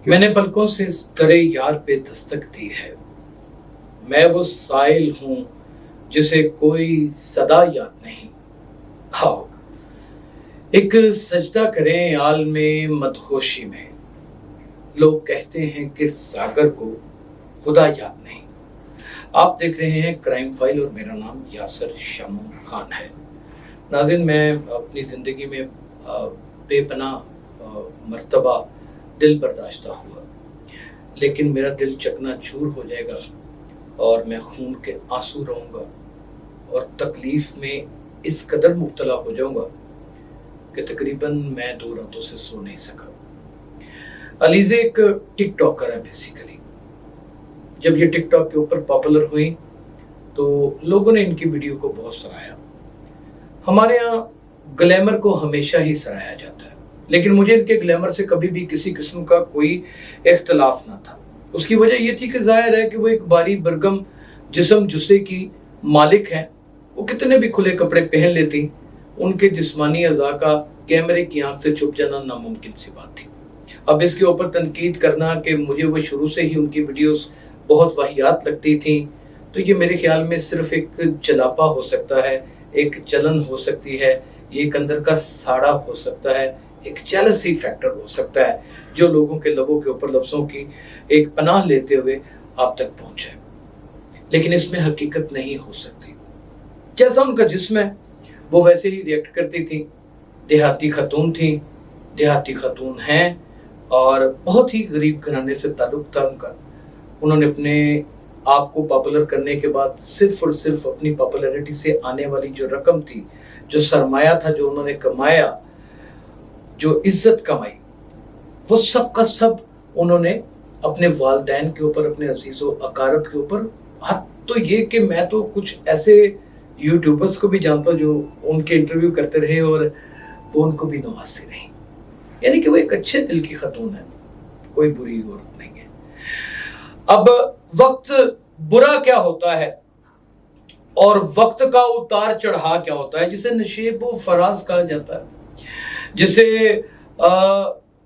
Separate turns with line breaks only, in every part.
मैंने पलकों से इस दरे यार पे दस्तक दी है। मैं वो साइल हूँ जिसे कोई सदा याद नहीं। आओ एक सजदा करें आल में मदहोशी में। लोग कहते हैं कि सागर को खुदा याद नहीं। आप देख रहे हैं क्राइम फाइल और मेरा नाम यासर शामून खान है। नाज़रीन, मैं अपनी ज़िंदगी में बेपनाह मर्तबा दिल बर्दाश्ता हुआ, लेकिन मेरा दिल चकनाचूर हो जाएगा और मैं खून के आंसू रहूँगा और तकलीफ़ में इस कदर मुब्तला हो जाऊँगा कि तकरीबन मैं 2 रातों से सो नहीं सका। अलीज़े एक टिकटॉकर है बेसिकली। जब ये टिकटॉक के ऊपर पॉपुलर हुई तो लोगों ने इनकी वीडियो को बहुत सराहा। हमारे यहाँ ग्लैमर को हमेशा ही सराहा जाता है, लेकिन मुझे इनके ग्लैमर से कभी भी किसी किस्म का कोई इख्तलाफ ना था। उसकी वजह ये थी कि जाहिर है कि वो एक बारी बरगम जिस्म जुस्से की मालिक हैं। वो कितने भी खुले कपड़े पहन लेती, उनके जिस्मानी अज़ा का कैमरे की आंख से छुप जाना नामुमकिन सी बात थी। अब इसके ऊपर तनकीद करना कि मुझे वो शुरू से ही उनकी वीडियोस बहुत वाहियात लगती थी, तो ये मेरे ख्याल में सिर्फ एक चलापा हो सकता है, एक जलन हो सकती है, एक अंदर का साड़ा हो सकता है, एक जेलसी फैक्टर हो सकता है जो लोगों के लबों के ऊपर लफ्ज़ों की एक पनाह लेते हुए आप तक पहुंचे। लेकिन इसमें हकीकत नहीं हो सकती। जैसा उनका जिस्म है वो वैसे ही रिएक्ट करती थी। देहाती खतून थी, देहाती खतून हैं और बहुत ही गरीब घराने से ताल्लुक़ था उनका। उन्होंने अपने आप को पॉपुलर करने के बाद सिर्फ और सिर्फ अपनी पॉपुलैरिटी से आने वाली जो रकम थी, जो सरमाया था, जो उन्होंने कमाया, जो इज्जत कमाई, वो सब का सब उन्होंने अपने वालिदैन के ऊपर, अपने अजीज़ो अकारब के ऊपर, हद तो ये कि मैं तो कुछ ऐसे यूट्यूबर्स को भी जानता हूँ जो उनके इंटरव्यू करते रहे और वो उनको भी नवाजते रही। यानी कि वो एक अच्छे दिल की खतून है, कोई बुरी औरत नहीं है। अब वक्त बुरा क्या होता है और वक्त का उतार चढ़ा क्या होता है, जिसे नशेब व फराज कहा जाता है, जिसे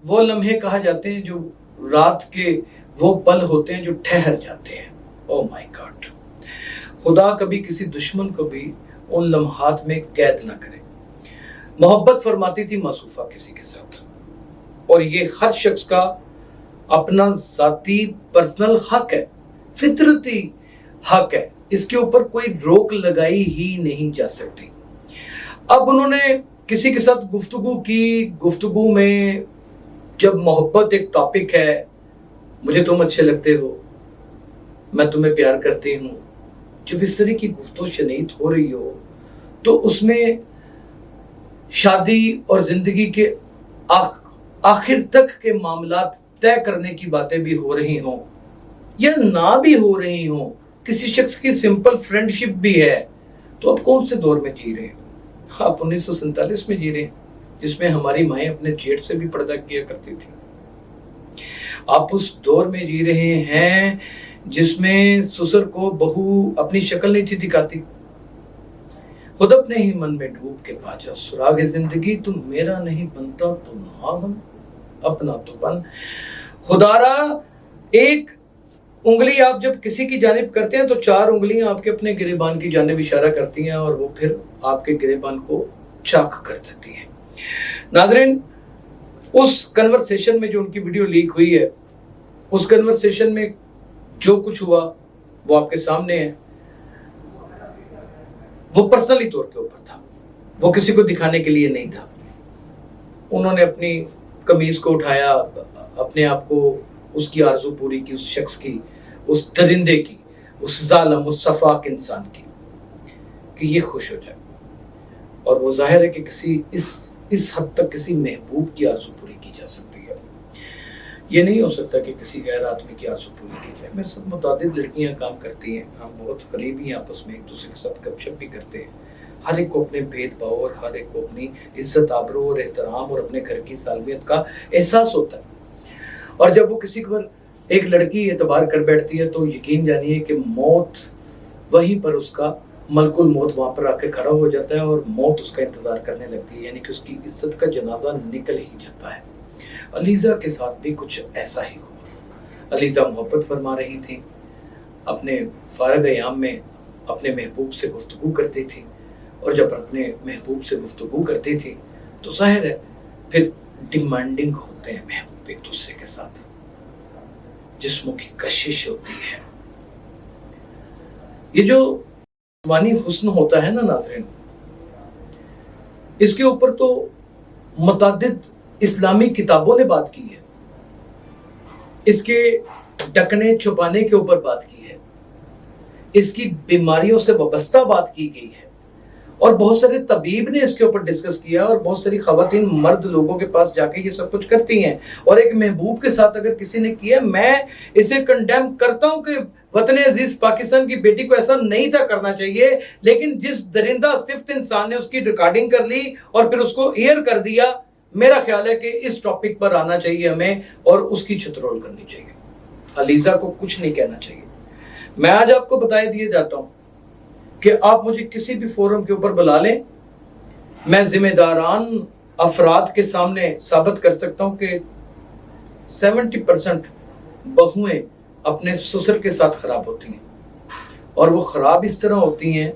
वो लम्हे कहा जाते हैं जो रात के वो पल होते हैं जो ठहर जाते हैं। ओ माय गॉड, खुदा कभी किसी दुश्मन को भी उन लम्हात में कैद ना करे। मोहब्बत फरमाती थी मासूफा किसी के साथ, और ये हर शख्स का अपना ज़ाती पर्सनल हक है, फितरती हक है, इसके ऊपर कोई रोक लगाई ही नहीं जा सकती। अब उन्होंने किसी के साथ गुफ्तगू की, गुफ्तगू में जब मोहब्बत एक टॉपिक है, मुझे तुम अच्छे लगते हो, मैं तुम्हें प्यार करती हूँ, जब इस तरह की गुफ्तगू शनीत हो रही हो तो उसमें शादी और ज़िंदगी के आखिर तक के मामलात तय करने की बातें भी हो रही हों या ना भी हो रही हों, किसी शख्स की सिंपल फ्रेंडशिप भी है, तो अब कौन से दौर में जी रहे हैं? आप 1947 में जी रहे हैं, जिसमें हमारी माएँ अपने जेठ से भी पर्दा किया करती थी। आप उस दौर में जी रहे हैं जिसमें ससुर को बहू अपनी शक्ल नहीं थी दिखाती। खुद अपने ही मन में डूब के पा जा सुराग जिंदगी, तुम मेरा नहीं बनता तो नाज़म अपना तो बन। खुदारा, एक उंगली आप जब किसी की जानिब करते हैं तो 4 उंगलियां आपके अपने गिरेबान की जानिब इशारा करती हैं और वो फिर आपके गिरेबान को चाक कर देती हैं। नाज़रीन, उस कन्वर्सेशन में जो उनकी वीडियो लीक हुई है, उस कन्वर्सेशन में जो कुछ हुआ वो आपके सामने है। वो पर्सनली तौर के ऊपर था, वो किसी को दिखाने के लिए नहीं था। उन्होंने अपनी कमीज को उठाया, अपने आप को उसकी आरज़ू पूरी की, उस शख्स की, उस दरिंदे की, उस जालिम, उस सफाक इंसान की, कि ये खुश हो जाए। और वो जाहिर है कि किसी इस हद तक किसी महबूब की आरज़ू पूरी की जा सकती है। ये नहीं हो सकता कि किसी गैर आदमी की आरज़ू पूरी की जाए। मेरे साथ मुतादिद लड़कियां काम करती हैं, हम बहुत करीबी हैं, आपस में एक दूसरे के साथ गपशप भी करते हैं। हर एक को अपने भेदभाव और हर एक को अपनी इज्जत, आबरू और एहतराम और अपने घर की सालमियत का एहसास होता है। और जब वो किसी पर एक लड़की एतबार कर बैठती है तो यकीन जानिए कि मौत वहीं पर, उसका मलकुल मौत वहाँ पर आके खड़ा हो जाता है और मौत उसका इंतज़ार करने लगती है, यानी कि उसकी इज्जत का जनाजा निकल ही जाता है। अलीज़ा के साथ भी कुछ ऐसा ही हुआ। अलीज़ा मोहब्बत फरमा रही थी, अपने फ़ारग अयाम में अपने महबूब से गुफ्तगू करती थी, और जब अपने महबूब से गुफ्तगू करती थी तो ज़ाहिर है फिर डिमांडिंग होते हैं महबूब एक दूसरे के साथ, जिस्मों की कशिश होती है। ये जो जिस्मानी हुस्न होता है ना नाज़रीन, इसके ऊपर तो मुतअद्दिद इस्लामी किताबों ने बात की है, इसके ढकने छुपाने के ऊपर बात की है, इसकी बीमारियों से वाबस्ता बात की गई है, और बहुत सारे तबीब ने इसके ऊपर डिस्कस किया, और बहुत सारी ख़वातीन मर्द लोगों के पास जाके ये सब कुछ करती हैं। और एक महबूब के साथ अगर किसी ने किया, मैं इसे कंडेम करता हूं कि वतन अजीज पाकिस्तान की बेटी को ऐसा नहीं था करना चाहिए, लेकिन जिस दरिंदा सिफ्त इंसान ने उसकी रिकॉर्डिंग कर ली और फिर उसको एयर कर दिया, मेरा ख्याल है कि इस टॉपिक पर आना चाहिए हमें और उसकी छतरोल करनी चाहिए। अलीज़ा को कुछ नहीं कहना चाहिए। मैं आज आपको बताए दिए जाता हूं कि आप मुझे किसी भी फोरम के ऊपर बुला लें, मैं जिम्मेदारान अफराद के सामने साबित कर सकता हूं कि 70% बहुएं अपने ससुर के साथ खराब होती हैं, और वो खराब इस तरह होती हैं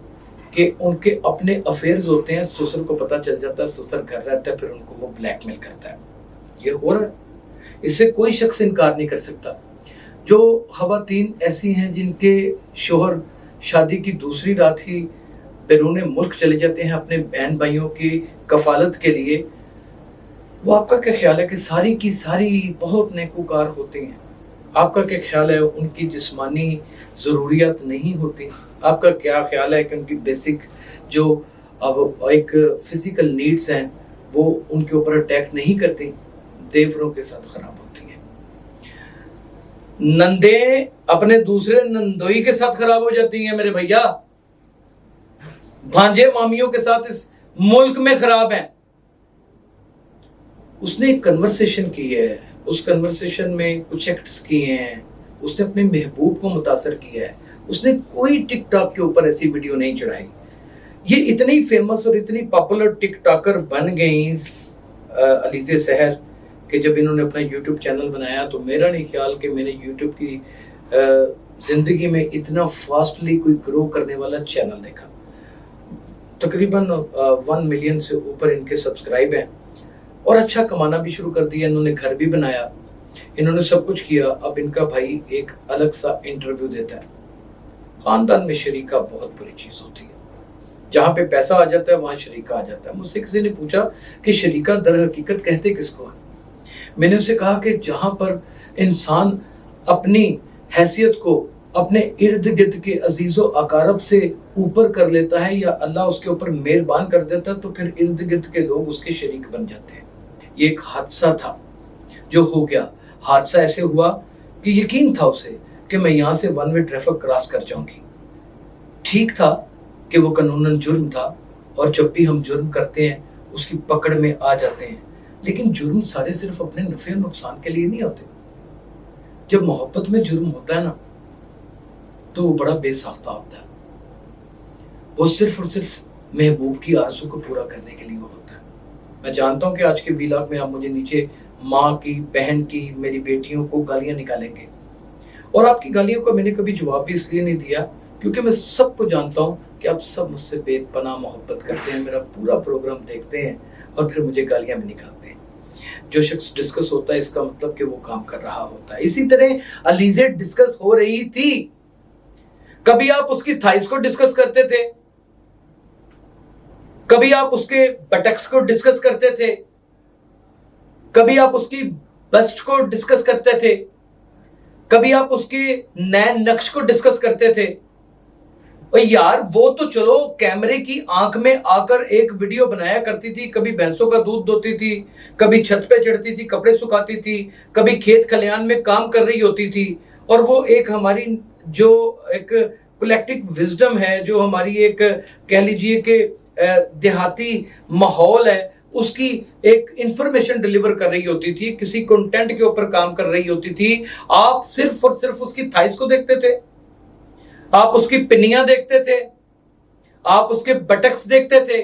कि उनके अपने अफेयर्स होते हैं, ससुर को पता चल जाता है, ससुर घर रहता है, फिर उनको वो ब्लैकमेल करता है। ये हो रहा है, इससे कोई शख्स इनकार नहीं कर सकता। जो ख़वातीन ऐसी हैं जिनके शोहर शादी की दूसरी रात ही बैरून मुल्क चले जाते हैं अपने बहन भाइयों की कफालत के लिए, वो आपका क्या ख्याल है कि सारी की सारी बहुत नेकूकार होती हैं? आपका क्या ख्याल है उनकी जिस्मानी ज़रूरियात नहीं होती? आपका क्या ख्याल है कि उनकी बेसिक जो अब एक फ़िज़िकल नीड्स हैं वो उनके ऊपर अटैक नहीं करती? देवरों के साथ ख़राब होती हैं। नंदे अपने दूसरे नंदोई के साथ खराब हो जाती हैं मेरे भैया। भांजे मामियों के साथ इस मुल्क में खराब हैं। उसने एक कन्वर्सेशन की है, उस कन्वर्सेशन में कुछ एक्ट्स किए हैं, उसने अपने महबूब को मुतासर किया है, उसने कोई टिकटॉक के ऊपर ऐसी वीडियो नहीं चढ़ाई। ये इतनी फेमस और इतनी पॉपुलर टिकटॉकर बन गई अलीज़े सहर कि जब इन्होंने अपना यूट्यूब चैनल बनाया तो मेरा नहीं ख्याल कि मैंने यूट्यूब की ज़िंदगी में इतना फास्टली कोई ग्रो करने वाला चैनल देखा। तकरीबन 1 मिलियन से ऊपर इनके सब्सक्राइब हैं, और अच्छा कमाना भी शुरू कर दिया। इन्होंने घर भी बनाया, इन्होंने सब कुछ किया। अब इनका भाई एक अलग सा इंटरव्यू देता है। ख़ानदान में शरीका बहुत बुरी चीज़ होती है, जहाँ पे पैसा आ जाता है वहाँ शरीका आ जाता है। मुझसे किसी ने पूछा कि शरीका दर हकीकत कहते किसको है? मैंने उसे कहा कि जहाँ पर इंसान अपनी हैसियत को अपने इर्द गिर्द के अजीज़ो अकारब से ऊपर कर लेता है, या अल्लाह उसके ऊपर मेहरबान कर देता है, तो फिर इर्द गिर्द के लोग उसके शरीक बन जाते हैं। ये एक हादसा था जो हो गया। हादसा ऐसे हुआ कि यकीन था उसे कि मैं यहाँ से 1 वे ट्रैफिक क्रॉस कर जाऊंगी। ठीक था कि वो कानूनन जुर्म था, और जब भी हम जुर्म करते हैं उसकी पकड़ में आ जाते हैं, लेकिन जुर्म सारे सिर्फ अपने नफ़े नुकसान के लिए नहीं होते। जब मोहब्बत में जुर्म होता है ना, तो वो बड़ा बेसाख्ता होता है। वो सिर्फ और सिर्फ महबूब की आरज़ू को पूरा करने के लिए होता है। मैं जानता हूँ कि आज के व्लॉग में आप मुझे नीचे माँ की, बहन की, मेरी बेटियों को गालियाँ निकालेंगे, और आपकी गालियों का मैंने कभी जवाब भी इसलिए नहीं दिया क्योंकि मैं सबको जानता हूँ कि आप सब मुझसे बेपनाह मोहब्बत करते हैं, मेरा पूरा प्रोग्राम देखते हैं और फिर मुझे गालियाँ भी निकालते हैं। जो शख्स डिस्कस होता है इसका मतलब कि वो काम कर रहा होता है। इसी तरह अलीज़े डिस्कस हो रही थी। कभी आप उसकी थाइस को डिस्कस करते थे, कभी आप उसके बटक्स को डिस्कस करते थे, कभी आप उसकी बस्ट को डिस्कस करते थे, कभी आप उसके नैन नक्श को डिस्कस करते थे। और यार वो तो चलो कैमरे की आंख में आकर एक वीडियो बनाया करती थी, कभी भैंसों का दूध धोती थी, कभी छत पे चढ़ती थी, कपड़े सुखाती थी, कभी खेत खलियान में काम कर रही होती थी। और वो एक हमारी जो एक कलेक्टिव विजडम है, जो हमारी एक कह लीजिए कि देहाती माहौल है, उसकी एक इंफॉर्मेशन डिलीवर कर रही होती थी, किसी कंटेंट के ऊपर काम कर रही होती थी। आप सिर्फ और सिर्फ उसकी थाइस को देखते थे, आप उसकी पिन्नियां देखते थे, आप उसके बटक्स देखते थे,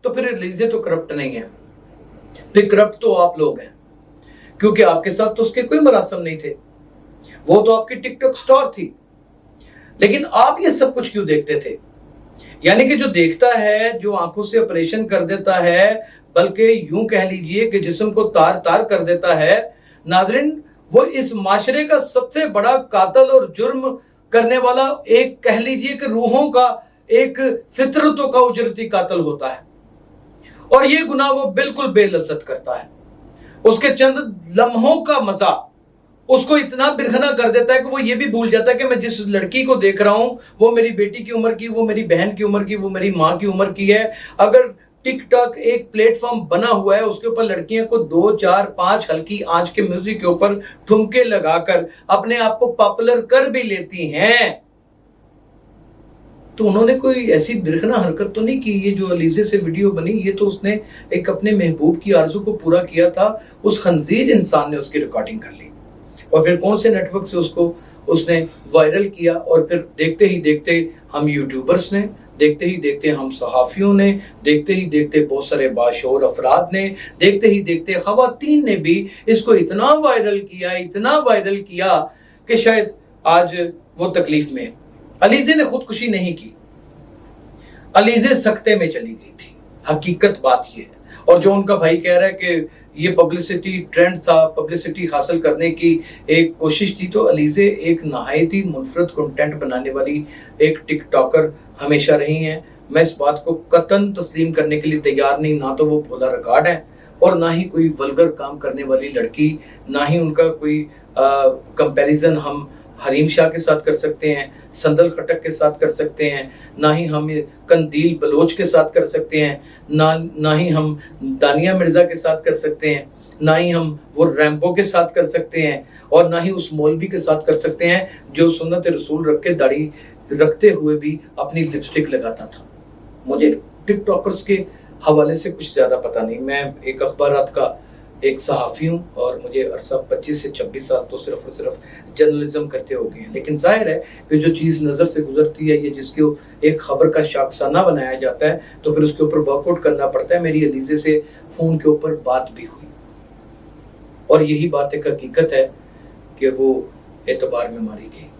तो फिर अलीज़े तो करप्ट नहीं है, फिर करप्ट तो आप लोग हैं। क्योंकि आपके साथ तो उसके कोई मरासम नहीं थे, वो तो आपकी टिकटॉक स्टार थी। लेकिन आप ये सब कुछ क्यों देखते थे? यानी कि जो देखता है, जो आंखों से ऑपरेशन कर देता है, बल्कि यूं कह लीजिए कि जिस्म को तार तार कर देता है, नाज़रीन, वो इस माशरे का सबसे बड़ा कातिल और जुर्म करने वाला, एक कह लीजिए कि रूहों का, एक फितरतों का उजरती कातिल होता है। और ये गुनाह वो बिल्कुल बेलज्जत करता है। उसके चंद लम्हों का मजा उसको इतना बिरखना कर देता है कि वो ये भी भूल जाता है कि मैं जिस लड़की को देख रहा हूं वो मेरी बेटी की उम्र की, वो मेरी बहन की उम्र की, वो मेरी माँ की उम्र की है। अगर टिकटॉक एक प्लेटफॉर्म बना हुआ है, उसके ऊपर लड़कियों को 2, 4, 5 हल्की आंच के म्यूजिक के ऊपर ठुमके लगाकर अपने आप को पॉपुलर कर भी लेती हैं, तो उन्होंने कोई ऐसी बिरखना हरकत तो नहीं की। ये जो अलीजे से वीडियो बनी, ये तो उसने एक अपने महबूब की आरज़ू को पूरा किया था। उस खंजीर इंसान ने उसकी रिकॉर्डिंग कर ली और फिर कौन से नेटवर्क से उसको उसने वायरल किया। और फिर देखते ही देखते हम यूट्यूबर्स ने, देखते ही देखते हम सहाफ़ियों ने, देखते ही देखते बहुत सारे बाशऊर अफराद ने, देखते ही देखते ख़वातीन ने भी इसको इतना वायरल किया कि शायद आज वो तकलीफ में है। अलीज़े ने खुदकुशी नहीं की, अलीज़े सख्ते में चली गई थी, हकीकत बात ये है। और जो उनका भाई कह रहा है कि ये पब्लिसिटी ट्रेंड था, पब्लिसिटी हासिल करने की एक कोशिश थी, तो अलीज़े एक नहायत ही मुनफरद कंटेंट बनाने वाली एक टिकटॉकर हमेशा रही हैं। मैं इस बात को कतन तस्लीम करने के लिए तैयार नहीं, ना तो वो भोला रिकॉर्ड है और ना ही कोई वल्गर काम करने वाली लड़की, ना ही उनका कोई कंपैरिजन हम हरीम शाह के साथ कर सकते हैं, संदल खटक के साथ कर सकते हैं, ना ही हम कंदील बलोच के साथ कर सकते हैं, ना ही हम दानिया मिर्ज़ा के साथ कर सकते हैं, ना ही हम वो रैम्बो के साथ कर सकते हैं, और ना ही उस मौलवी के साथ कर सकते हैं जो सुन्नत रसूल रख के दाढ़ी रखते हुए भी अपनी लिपस्टिक लगाता था। मुझे टिकटॉकर्स के हवाले से कुछ ज़्यादा पता नहीं। मैं एक अखबारात का एक सहाफ़ी हूँ और मुझे अरसा 25 से 26 साल तो सिर्फ और सिर्फ जर्नलिज्म करते हो गए हैं। लेकिन जाहिर है कि जो चीज़ नज़र से गुजरती है, ये जिसको एक ख़बर का शाखसाना बनाया जाता है, तो फिर उसके ऊपर वर्कआउट करना पड़ता है। मेरी अलीज़े से फ़ोन के ऊपर बात भी हुई और यही बात एक हकीकत है कि वो एतबार में मारी गई।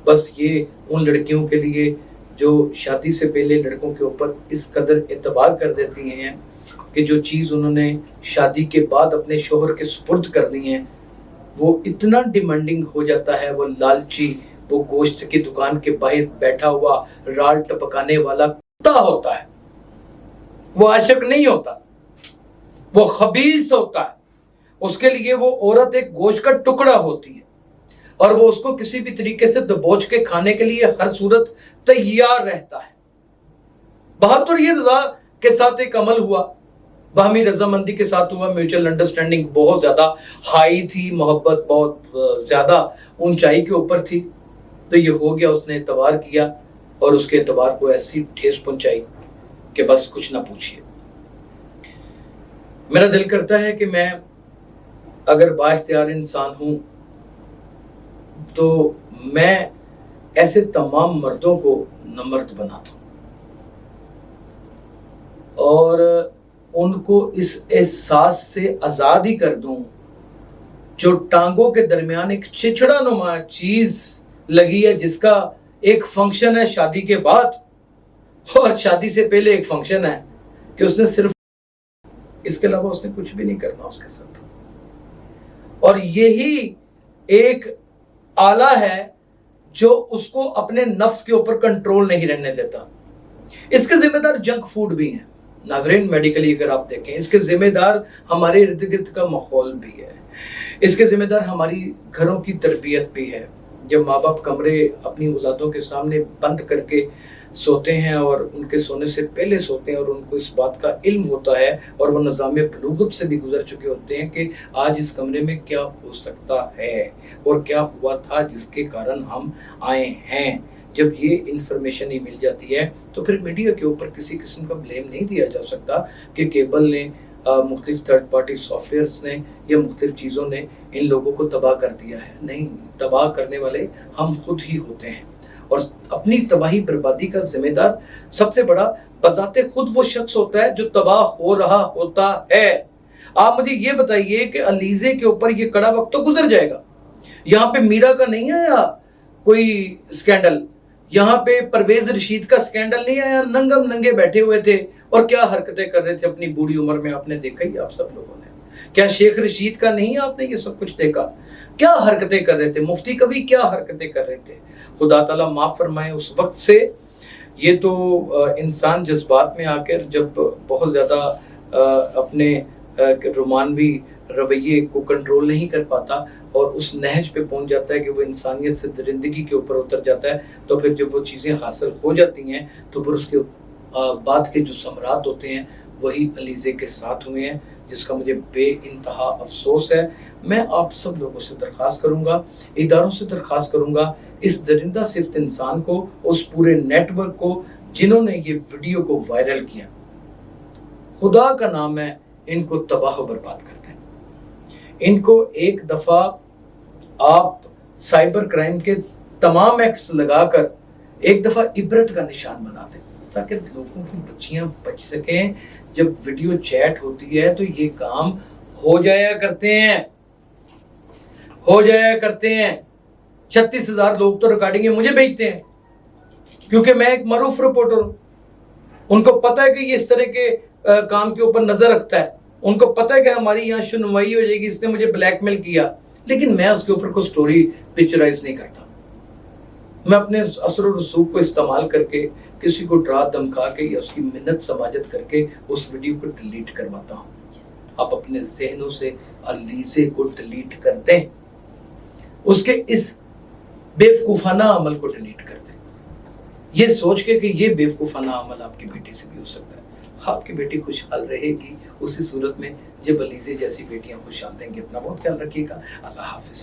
बस ये उन लड़कियों के लिए जो शादी से पहले लड़कों के ऊपर इस कदर एतबार कर देती हैं कि जो चीज़ उन्होंने शादी के बाद अपने शोहर के सुपुर्द करनी है, वो इतना डिमांडिंग हो जाता है, वो लालची, वो गोश्त की दुकान के बाहर बैठा हुआ राल टपकाने वाला कुत्ता होता है। वो आशिक नहीं होता, वो खबीस होता है। उसके लिए वो औरत एक गोश्त का टुकड़ा होती है और वो उसको किसी भी तरीके से दबोच के खाने के लिए हर सूरत तैयार रहता है। बहादुर ये रजा के साथ एक अमल हुआ, बाहमी रजामंदी के साथ हुआ, म्यूचुअल अंडरस्टैंडिंग बहुत ज़्यादा हाई थी, मोहब्बत बहुत ज़्यादा ऊंचाई के ऊपर थी, तो ये हो गया। उसने एतबार किया और उसके एतबार को ऐसी ठेस पहुंचाई कि बस कुछ ना पूछिए। मेरा दिल करता है कि मैं अगर बाइख्तियार इंसान हूं तो मैं ऐसे तमाम मर्दों को नमर्द बना दूं और उनको इस एहसास से आज़ाद ही कर दूं जो टांगों के दरमियान एक चिचड़ा नुमा चीज़ लगी है, जिसका एक फंक्शन है शादी के बाद और शादी से पहले एक फंक्शन है कि उसने सिर्फ, इसके अलावा उसने कुछ भी नहीं करना उसके साथ। और यही एक आला है जो उसको अपने नफ्स के ऊपर कंट्रोल नहीं रहने देता। इसके जिम्मेदार जंक फूड भी हैं नाजरीन, मेडिकली अगर आप देखें। इसके जिम्मेदार हमारे इर्द गिर्द का माहौल भी है, इसके जिम्मेदार हमारी घरों की तरबियत भी है। जब माँ बाप कमरे अपनी औलादों के सामने बंद करके सोते हैं और उनके सोने से पहले सोते हैं और उनको इस बात का इल्म होता है और वो निज़ाम बलूगत से भी गुजर चुके होते हैं कि आज इस कमरे में क्या हो सकता है और क्या हुआ था जिसके कारण हम आए हैं, जब ये इंफॉर्मेशन ही मिल जाती है तो फिर मीडिया के ऊपर किसी किस्म का ब्लेम नहीं दिया जा सकता कि केबल ने, मुख्तलिफ थर्ड पार्टी सॉफ्टवेयर्स ने या मुख्तलिफ चीज़ों ने इन लोगों को तबाह कर दिया है। नहीं, तबाह करने वाले हम खुद ही होते हैं और अपनी तबाही बर्बादी का जिम्मेदार सबसे बड़ा बजाते खुद वो शख्स होता है जो तबाह हो रहा होता है। آپ مجھے یہ بتائیے کہ علیزے کے اوپر یہ کڑا وقت تو گزر جائے گا. یہاں پہ میرا کا نہیں آیا کوئی سکینڈل, یہاں پہ پرویز رشید کا سکینڈل نہیں آیا. ننگم ننگے بیٹھے ہوئے تھے اور کیا حرکتیں کر رہے تھے اپنی بوڑھی عمر میں, آپ نے دیکھا ہی آپ سب لوگوں نے. کیا شیخ رشید کا نہیں آپ نے یہ سب کچھ دیکھا, کیا حرکتیں کر رہے تھے. مفتی کبھی کیا حرکتیں کر رہے تھے. خدا تعالیٰ معاف فرمائے. اس وقت سے یہ تو انسان جذبات میں آ کر جب بہت زیادہ اپنے رومانوی رویے کو کنٹرول نہیں کر پاتا اور اس نہج پہ پہنچ جاتا ہے کہ وہ انسانیت سے درندگی کے اوپر اتر جاتا ہے, تو پھر جب وہ چیزیں حاصل ہو جاتی ہیں تو پھر اس کے بعد کے جو ثمرات ہوتے ہیں وہی علیزے کے ساتھ ہوئے ہیں, جس کا مجھے بے انتہا افسوس ہے. میں آپ سب لوگوں سے درخواست کروں گا, اداروں سے درخواست کروں گا, اس درندہ صفت انسان کو, اس پورے نیٹ ورک کو جنہوں نے یہ ویڈیو کو وائرل کیا, خدا کا نام ہے ان کو تباہ و برباد کر دیں. ان کو ایک دفعہ آپ سائبر کرائم کے تمام ایکٹس لگا کر ایک دفعہ عبرت کا نشان بنا دیں تاکہ لوگوں کی بچیاں بچ سکیں. جب ویڈیو چیٹ ہوتی ہے تو یہ کام ہو جایا کرتے ہیں, 36,000 لوگ تو ریکارڈنگیں مجھے بھیجتے ہیں کیونکہ میں ایک معروف رپورٹر ہوں. ان کو پتہ ہے کہ یہ اس طرح کے کام کے اوپر نظر رکھتا ہے, ان کو پتہ ہے کہ ہماری یہاں شنوائی ہو جائے گی, اس نے مجھے بلیک میل کیا, لیکن میں اس کے اوپر کوئی سٹوری پکچرائز نہیں کرتا. میں اپنے اثر و رسوخ کو استعمال کر کے کسی کو ڈرا دھمکا کے یا اس کی منت سماجت کر کے اس ویڈیو کو ڈیلیٹ کرواتا ہوں. آپ اپنے ذہنوں سے علیزے کو ڈیلیٹ کر دیں, اس کے اس بیوقوفانہ عمل کو ڈیلیٹ کر دیں, یہ سوچ کے کہ یہ بیوقوفانہ عمل آپ کی بیٹی سے بھی ہو سکتا ہے. آپ کی بیٹی خوشحال رہے گی اسی صورت میں جب علیزے جیسی بیٹیاں خوشحال رہیں گی. اپنا بہت خیال رکھیے گا. اللہ حافظ.